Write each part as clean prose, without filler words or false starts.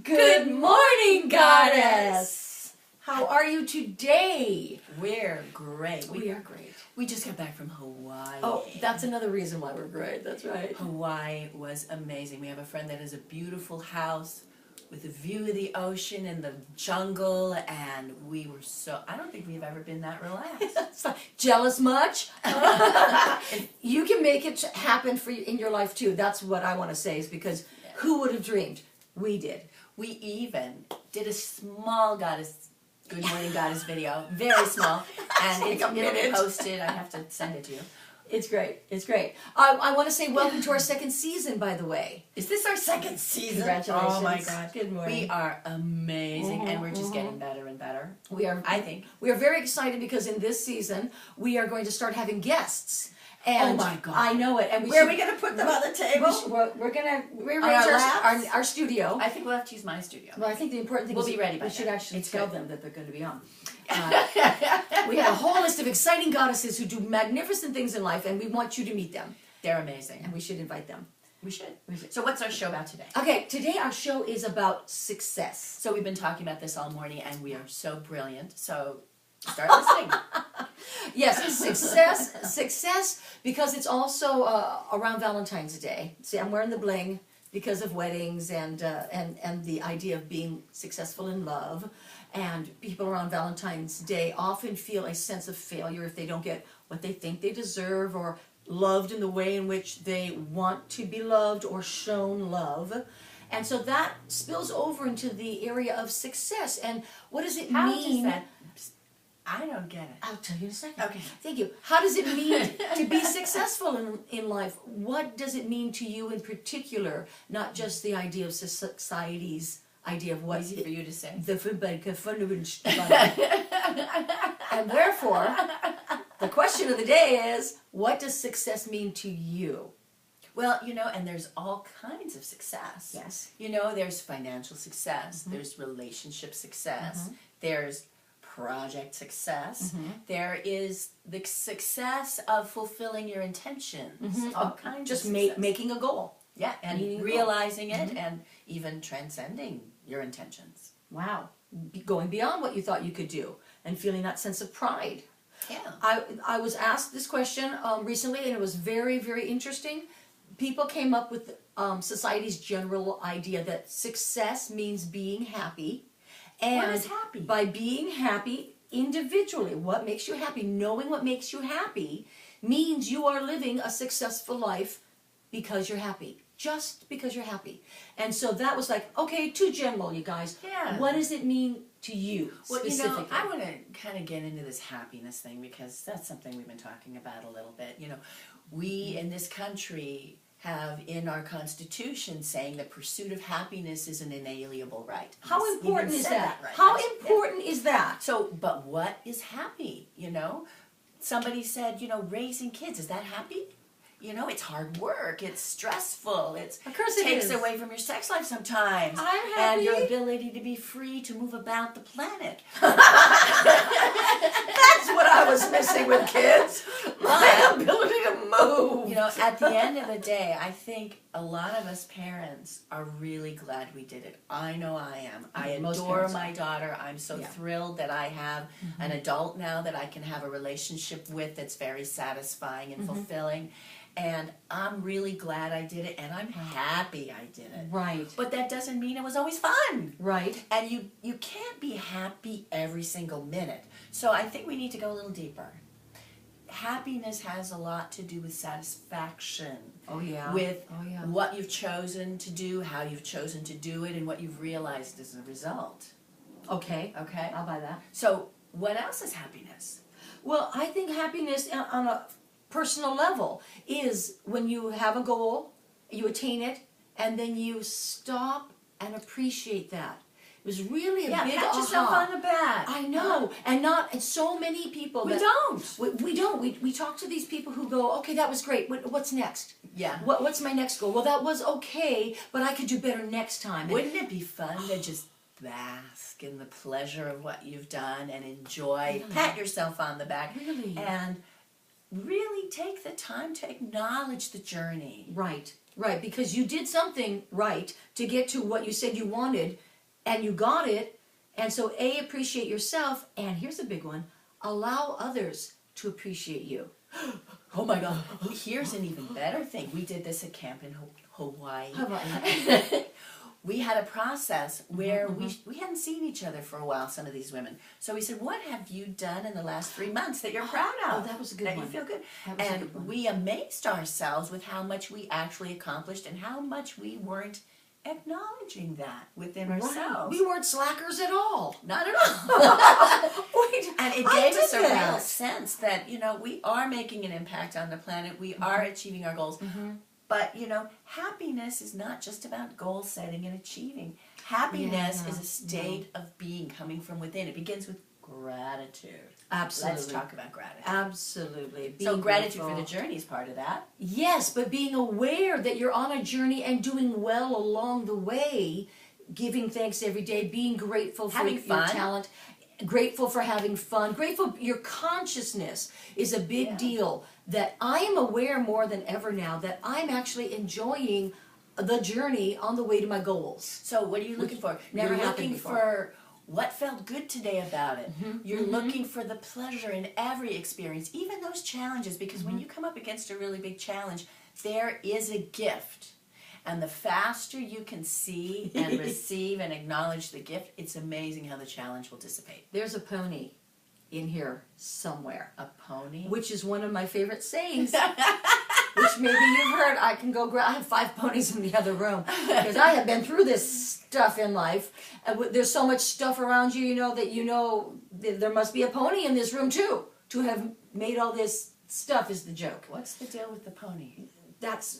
Good morning, Goddess! How are you today? We're great. We are great. We just got back from Hawaii. Oh, that's another reason why we're great. That's right. Hawaii was amazing. We have a friend that has a beautiful house with a view of the ocean and the jungle, and we were so... I don't think we've ever been that relaxed. Jealous much? You can make it happen for you in your life too. That's what I want to say, is because who would have dreamed? We did. We even did a small Goddess, Good Morning Goddess video, very small, and it'll be posted. I have to send it to you. It's great. It's great. I want to say welcome to our second season, by the way. Is this our second season? Congratulations. Oh my God. Good morning. We are amazing, and we're just getting better and better. We are. I think. We are very excited because in this season, we are going to start having guests. And oh my God. I know it. And where are we going to put them on the table? We're going to rearrange our studio. I think we'll have to use my studio. Well, I think the important thing is be ready by we should actually tell them that they're going to be on. We have a whole list of exciting goddesses who do magnificent things in life, and we want you to meet them. They're amazing. And we should invite them. We should. So what's our show about today? Okay, today our show is about success. So we've been talking about this all morning, and we are so brilliant. So start listening. Yes, success, because it's also around Valentine's Day. See, I'm wearing the bling because of weddings and the idea of being successful in love. And people around Valentine's Day often feel a sense of failure if they don't get what they think they deserve or loved in the way in which they want to be loved or shown love. And so that spills over into the area of success. And what does it mean? How does that... I don't get it. I'll tell you in a second. Okay. Thank you. How does it mean to be successful in life? What does it mean to you in particular? Not just the idea of society's idea of what... Easy for you to say. And therefore, the question of the day is, what does success mean to you? Well, you know, and there's all kinds of success. Yes. You know, there's financial success, there's relationship success, there's project success, there is the success of fulfilling your intentions, all kinds just of success. making a goal. Yeah, and realizing it and even transcending your intentions. Wow. Going beyond what you thought you could do and feeling that sense of pride. Yeah. I was asked this question recently, and it was very, very interesting. People came up with society's general idea that success means being happy. And what is happy? By being happy individually, what makes you happy, knowing what makes you happy, means you are living a successful life because you're happy. Just because you're happy. And so that was like, okay, too general, you guys. Yeah. What does it mean to you specifically? Well, you know, I want to kind of get into this happiness thing because that's something we've been talking about a little bit. You know, we in this country have in our Constitution saying that pursuit of happiness is an inalienable right. How important is that? Right. How important is that? So, but what is happy, you know? Somebody said, you know, raising kids, is that happy? You know, it's hard work, it's stressful, it takes away from your sex life sometimes. I'm happy. And your ability to be free to move about the planet. That's what I was missing with kids. My ability to move. You know, at the end of the day, I think a lot of us parents are really glad we did it. I know I am. I adore my daughter. I'm so thrilled that I have an adult now that I can have a relationship with that's very satisfying and fulfilling. And I'm really glad I did it, and I'm happy I did it. Right. But that doesn't mean it was always fun. Right. And you can't be happy every single minute. So I think we need to go a little deeper. Happiness has a lot to do with satisfaction. Oh, yeah. With what you've chosen to do, how you've chosen to do it, and what you've realized as a result. Okay. Okay? I'll buy that. So what else is happiness? Well, I think happiness on a personal level is when you have a goal, you attain it, and then you stop and appreciate that. It was really a big pat yourself on the back. I know, and so many people. We don't. We don't. We talk to these people who go, okay, that was great. What's next? Yeah. What's my next goal? Well, that was okay, but I could do better next time. Wouldn't it be fun to just bask in the pleasure of what you've done and enjoy, pat yourself on the back, and really take the time to acknowledge the journey. Right. Right, because you did something right to get to what you said you wanted, and you got it, and so A, appreciate yourself, and here's a big one, allow others to appreciate you. Oh my God. Here's an even better thing. We did this at camp in Hawaii. We had a process where we hadn't seen each other for a while, some of these women. So we said, what have you done in the last 3 months that you're proud of? Oh, that was a good one. That you feel good? That was a And good one. we amazed ourselves with how much we actually accomplished and how much we weren't acknowledging that within ourselves. We weren't slackers at all. Not at all. Wait, And it I gave did us a real that. sense that, you know, we are making an impact on the planet. We are achieving our goals. But, you know, happiness is not just about goal setting and achieving. Happiness is a state of being coming from within. It begins with gratitude. Absolutely. Let's talk about gratitude. Absolutely. So Being gratitude grateful. for the journey is part of that. Yes, but being aware that you're on a journey and doing well along the way, giving thanks every day, being grateful for Having your fun. talent, grateful for having fun, grateful your consciousness is a big deal. That I am aware more than ever now that I'm actually enjoying the journey on the way to my goals. So what are you looking for? never You're happened looking before. for what felt good today about it. You're looking for the pleasure in every experience, even those challenges, because when you come up against a really big challenge, there is a gift. And the faster you can see and receive and acknowledge the gift, it's amazing how the challenge will dissipate. There's a pony in here somewhere, A pony? which is one of my favorite sayings. Which maybe you've heard. I can go grab. I have 5 ponies in the other room because I have been through this stuff in life. And there's so much stuff around you, that there must be a pony in this room too. To have made all this stuff is the joke. What's the deal with the pony?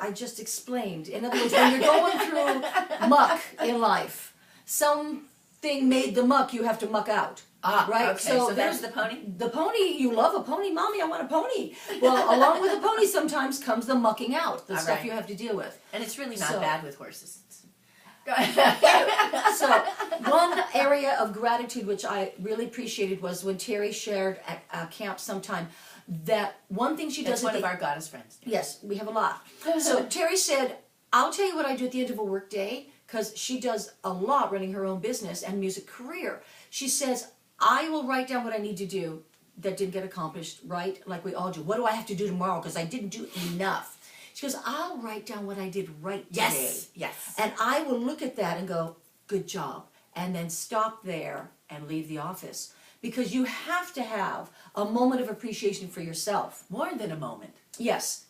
I just explained. In other words, when you're going through muck in life, something made the muck you have to muck out. Right? Okay, so there's the pony? The pony, you love a pony. Mommy, I want a pony. Well, along with the pony sometimes comes the mucking out, the stuff you have to deal with. And it's really not bad with horses. So one area of gratitude which I really appreciated was when Terry shared at camp sometime that one thing she does That's one of our goddess friends. Yes, we have a lot. So Terry said, I'll tell you what I do at the end of a work day, because she does a lot running her own business and music career. She says, I will write down what I need to do that didn't get accomplished, right? Like we all do. What do I have to do tomorrow because I didn't do enough? She goes, I'll write down what I did right today. Yes. And I will look at that and go, good job. And then stop there and leave the office. Because you have to have a moment of appreciation for yourself. More than a moment. Yes.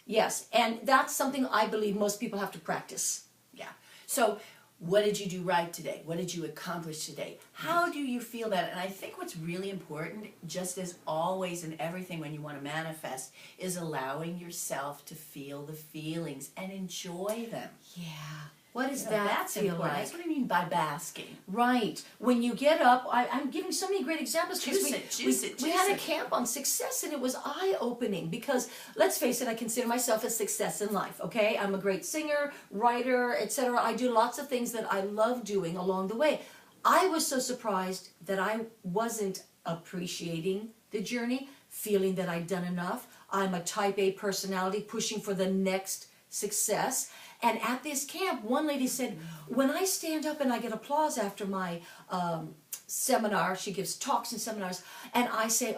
And that's something I believe most people have to practice. Yeah. So what did you do right today? What did you accomplish today? How do you feel that? And I think what's really important, just as always in everything when you want to manifest, is allowing yourself to feel the feelings and enjoy them. Yeah. What does that That's feel important. like? That's what I mean by basking. Right. When you get up, I'm giving so many great examples because we had a it. camp on success and it was eye-opening because, let's face it, I consider myself a success in life, okay? I'm a great singer, writer, etc. I do lots of things that I love doing along the way. I was so surprised that I wasn't appreciating the journey, feeling that I'd done enough. I'm a type A personality pushing for the next success. And at this camp, one lady said, when I stand up and I get applause after my seminar, she gives talks and seminars, and I say,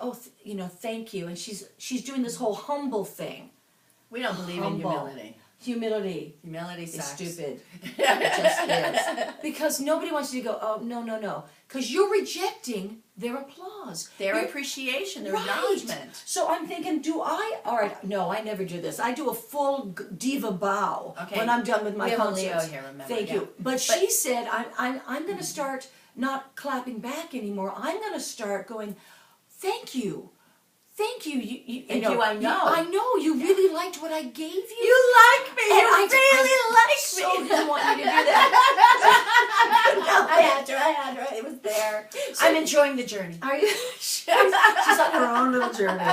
thank you. And she's doing this whole humble thing. We don't believe in humility. Humility. Humility It's sucks. stupid. It just is. Because nobody wants you to go, oh, no. Because you're rejecting their applause. Their appreciation, their Right. acknowledgement. So I'm thinking, all right, no, I never do this. I do a full diva bow when I'm done with my we have concerts. a Leo here, remember. Thank you. But she said, I'm going to start not clapping back anymore. I'm going to start going, thank you. Thank you. Thank you, I know. I know. You really liked what I gave you. You like me. And You I really like me. so didn't want you to do that. No, I had to. It was there. I'm enjoying the journey. Are you? She's on her own little journey.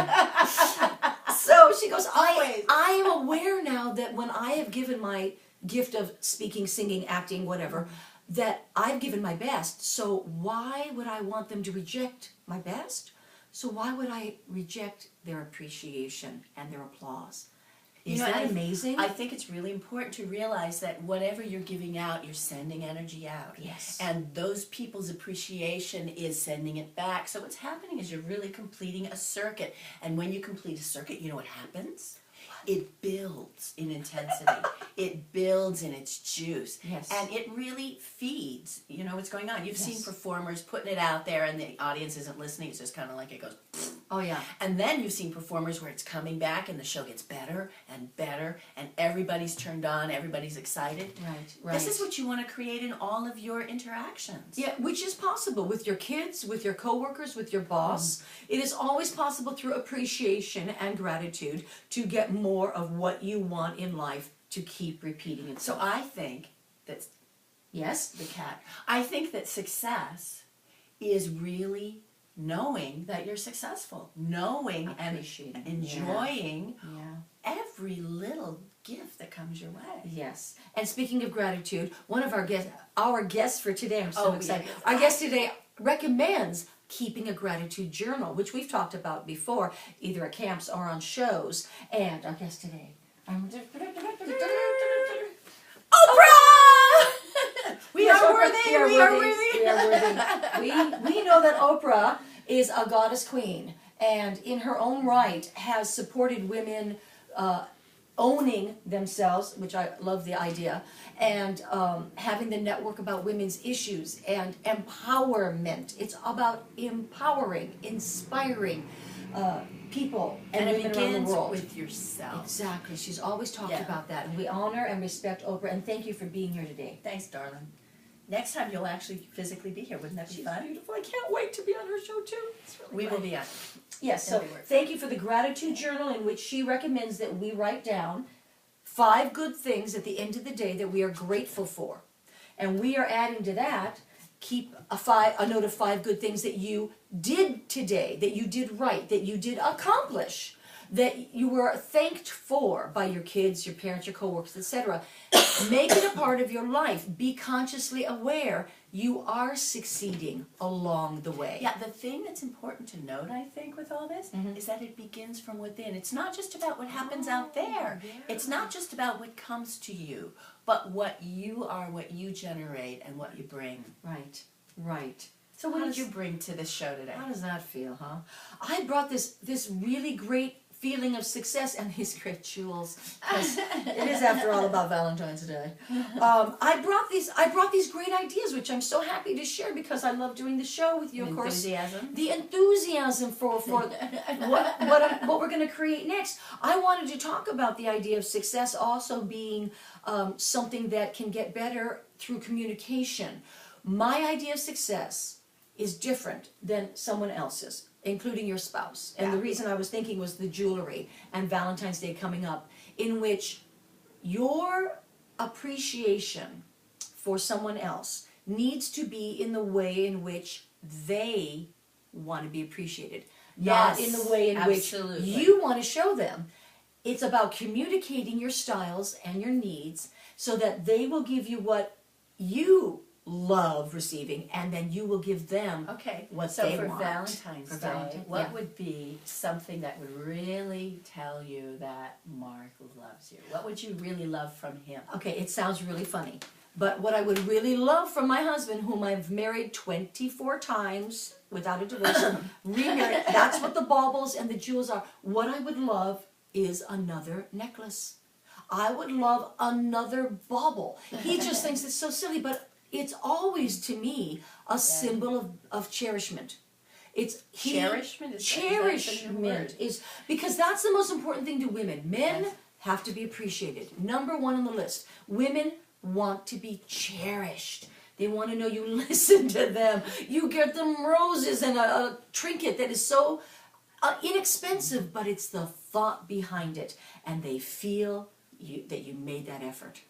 So she goes, I am aware now that when I have given my gift of speaking, singing, acting, whatever, that I've given my best. So why would I want them to reject my best? So why would I reject their appreciation and their applause? Is that amazing? I think it's really important to realize that whatever you're giving out, you're sending energy out. Yes. And those people's appreciation is sending it back. So what's happening is you're really completing a circuit. And when you complete a circuit, you know what happens? It builds in intensity. It builds in its juice. Yes. And it really feeds, you know, what's going on. You've seen performers putting it out there and the audience isn't listening. It's just kind of like it goes, pfft. Oh, yeah. And then you've seen performers where it's coming back and the show gets better and everybody's turned on, everybody's excited. Right. This is what you want to create in all of your interactions. Yeah, which is possible with your kids, with your coworkers, with your boss. It is always possible through appreciation and gratitude to get more of what you want in life to keep repeating itself. So I think that, yes, the cat, I think that success is really knowing that you're successful, knowing and enjoying every little gift that comes your way. Yes. And speaking of gratitude, one of our guests for today, I'm so excited. Yes. Our guest today recommends keeping a gratitude journal, which we've talked about before, either at camps or on shows. And our guest today, Oprah! We are worthy. We are worthy. We know that Oprah is a goddess queen, and in her own right has supported women owning themselves, which I love the idea, and having the network about women's issues and empowerment. It's about empowering, inspiring people and women around the world. With yourself. Exactly. She's always talked about that, and we honor and respect Oprah, and thank you for being here today. Thanks, darling. Next time you'll actually physically be here. Wouldn't that be fun? Beautiful. I can't wait to be on her show too. It's really We fun. will be on. Yes, so thank you for the gratitude journal in which she recommends that we write down 5 good things at the end of the day that we are grateful for. And we are adding to that, keep a note of 5 good things that you did today, that you did right, that you did accomplish, that you were thanked for by your kids, your parents, your coworkers, etc. Make it a part of your life. Be consciously aware you are succeeding along the way. Yeah, the thing that's important to note, I think, with all this, is that it begins from within. It's not just about what happens out there. Yeah. It's not just about what comes to you, but what you are, what you generate, and what you bring. Right, right. So what did you bring to this show today? How does that feel, huh? I brought this really great feeling of success and these great jewels. It is, after all, about Valentine's Day. I brought these great ideas, which I'm so happy to share because I love doing the show with you. Of course, the enthusiasm for what we're going to create next. I wanted to talk about the idea of success also being something that can get better through communication. My idea of success is different than someone else's, including your spouse. And the reason I was thinking was the jewelry and Valentine's Day coming up, in which your appreciation for someone else needs to be in the way in which they want to be appreciated, not in the way in which you want to show them. It's about communicating your styles and your needs so that they will give you what you love receiving, and then you will give them what they want. So for Valentine's Day, what would be something that would really tell you that Mark loves you? What would you really love from him? Okay, it sounds really funny, but what I would really love from my husband, whom I've married 24 times without a divorce, remarried, that's what the baubles and the jewels are. What I would love is another necklace. I would love another bauble. He just thinks it's so silly, but it's always, to me, a symbol of cherishment. It's cherishment. Cherishment is because that's the most important thing to women. Men have to be appreciated. Number 1 on the list. Women want to be cherished. They want to know you listen to them. You get them roses and a trinket that is so inexpensive, but it's the thought behind it, and they feel that you made that effort.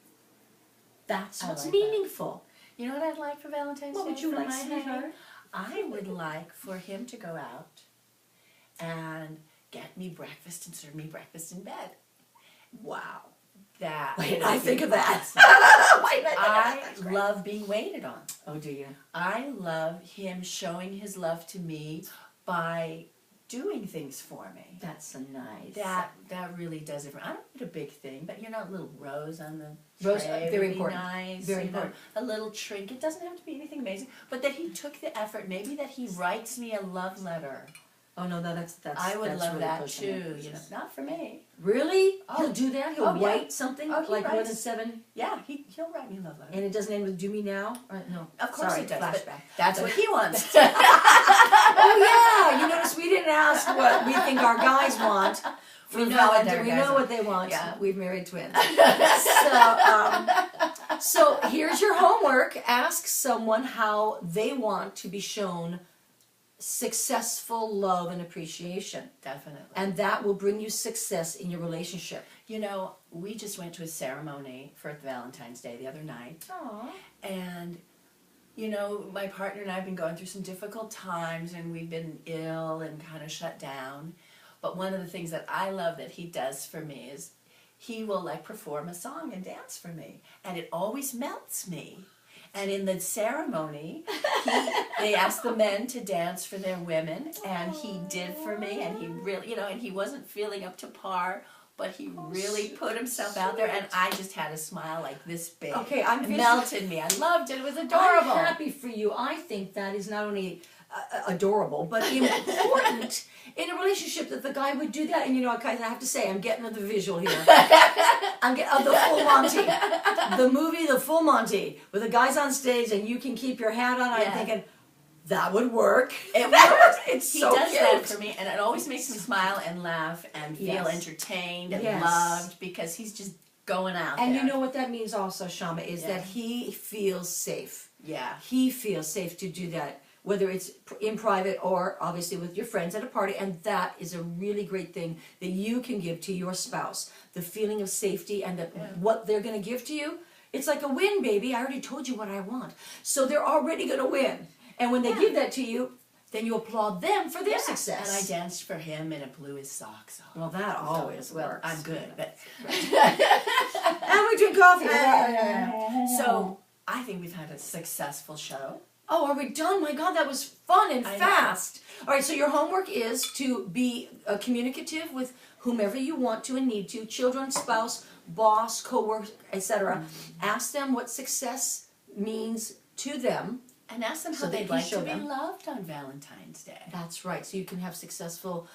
That's what's meaningful. You know what I'd like for Valentine's Day? What would you like, sweetheart? I would like for him to go out and get me breakfast and serve me breakfast in bed. Wow. Why did I think of that? I love being waited on. Oh, do you? I love him showing his love to me by doing things for me. That's so nice. That really does it. I don't need a big thing, but a little rose on the Rose, tray very would important. Be nice. Very important. A little trinket doesn't have to be anything amazing, but that he took the effort. Maybe that he writes me a love letter. Oh no, that's I would love really that pushing too. it. Not for me. Really? Oh. He'll do that? He'll write something Oh, he like more writes- than 7? Yeah, he'll write me a love letter. And it doesn't end with "do me now"? No. Of course Sorry, it does. flashback. But that's what he wants. Oh yeah, you notice we didn't ask what we think our guys want. We know what their We guys know want. what they want. Yeah. We've married twins. So here's your homework. Ask someone how they want to be shown successful love and appreciation. Definitely. And that will bring you success in your relationship. We just went to a ceremony for Valentine's Day the other night. Aww. And, my partner and I have been going through some difficult times, and we've been ill and kind of shut down. But one of the things that I love that he does for me is he will perform a song and dance for me. And it always melts me. And in the ceremony, they asked the men to dance for their women, and he did for me, and he really, and he wasn't feeling up to par, but he really put himself out there, and I just had a smile like this big. Okay, it melted me. I loved it. It was adorable. I'm happy for you. I think that is not only adorable, but important in a relationship that the guy would do that. And I have to say, I'm getting the visual here. I'm getting the full Monty, the movie, the full Monty, with the guys on stage, and you can keep your hat on. I'm thinking that would work. It works. It's he so does cute. that for me, and it always makes me smile and laugh and feel entertained and loved because he's just going out and there. you know what that means also, Shama, is that he feels safe. Yeah. He feels safe to do that, whether it's in private or obviously with your friends at a party, and that is a really great thing that you can give to your spouse. The feeling of safety and that what they're going to give to you, it's like a win, baby. I already told you what I want. So they're already going to win. And when they give that to you, then you applaud them for their success. And I danced for him, and it blew his socks off. Well, that always Well, works. I'm good, but And we drink coffee. so I think we've had a successful show. Oh, are we done? My God, that was fun and I know. fast. All right, so your homework is to be communicative with whomever you want to and need to, children, spouse, boss, co-worker, etc. Ask them what success means to them. And ask them So how they they'd can like show to be them. loved on Valentine's Day. That's right, so you can have successful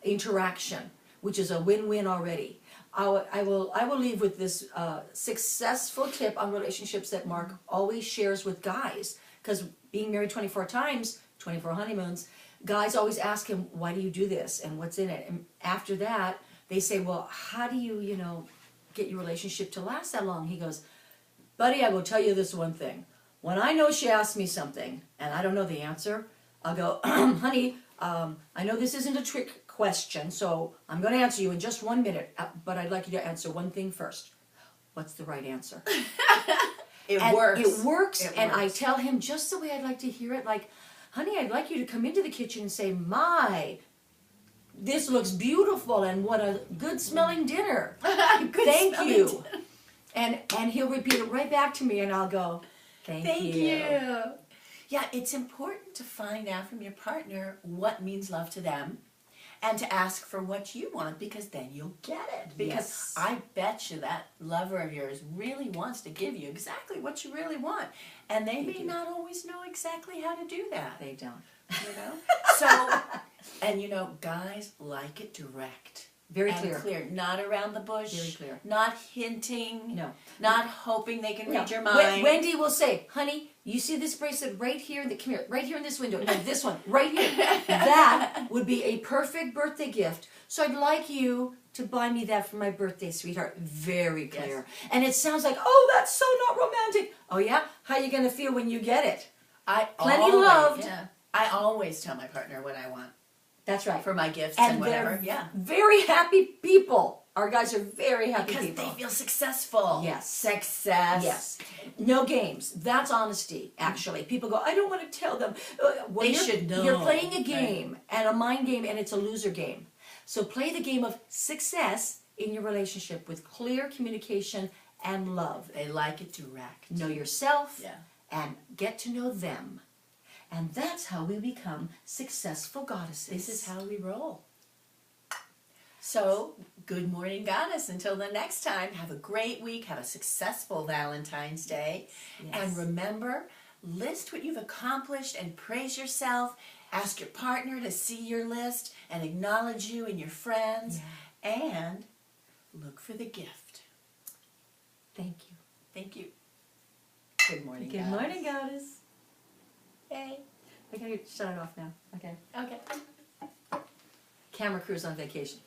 interaction, which is a win-win already. I will leave with this successful tip on relationships that Mark always shares with guys, because being married 24 times, 24 honeymoons, guys always ask him, why do you do this and what's in it? And after that, they say, well, how do you, get your relationship to last that long? He goes, buddy, I will tell you this one thing. When I know she asked me something and I don't know the answer, I'll go, honey, I know this isn't a trick question, so I'm going to answer you in just 1 minute, but I'd like you to answer one thing first. What's the right answer? It It works, It and works. I tell him just the way I'd like to hear it, like, honey, I'd like you to come into the kitchen and say, my, this looks beautiful, and what a good smelling dinner. Thank you. And he'll repeat it right back to me, and I'll go, thank you. Yeah, it's important to find out from your partner what means love to them and to ask for what you want, because then you'll get it. Because I bet you that lover of yours really wants to give you exactly what you really want. And they may not always know exactly how to do that. They don't. So, and guys like it direct. Very and clear. Not around the bush. Very clear. Not hinting. No. Not hoping they can No. read your mind. Wendy will say, honey, you see this bracelet right here? Come here, right here in this window. No, this one, right here. That would be a perfect birthday gift. So I'd like you to buy me that for my birthday, sweetheart. Very clear. Yes. And it sounds like, oh, that's so not romantic. Oh, yeah? How are you going to feel when you get it? Plenty loved. Yeah. I always tell my partner what I want. That's right. For my gifts and whatever. Yeah. Very happy people. Our guys are very happy because people. Because they feel successful. Yes. Success. Yes. No games. That's honesty, actually. People go, I don't want to tell them. They should know. You're playing a game, and a mind game, and it's a loser game. So play the game of success in your relationship with clear communication and love. They like it direct. Know yourself and get to know them. And that's how we become successful goddesses. This is how we roll. So, good morning, Goddess. Until the next time, have a great week. Have a successful Valentine's Day. Yes. And remember, list what you've accomplished and praise yourself. Ask your partner to see your list and acknowledge you and your friends. Yeah. And look for the gift. Thank you. Thank you. Good morning, Good Goddess. morning, goddess. Hey. I gotta shut it off now. Okay. Okay. Camera crew's on vacation.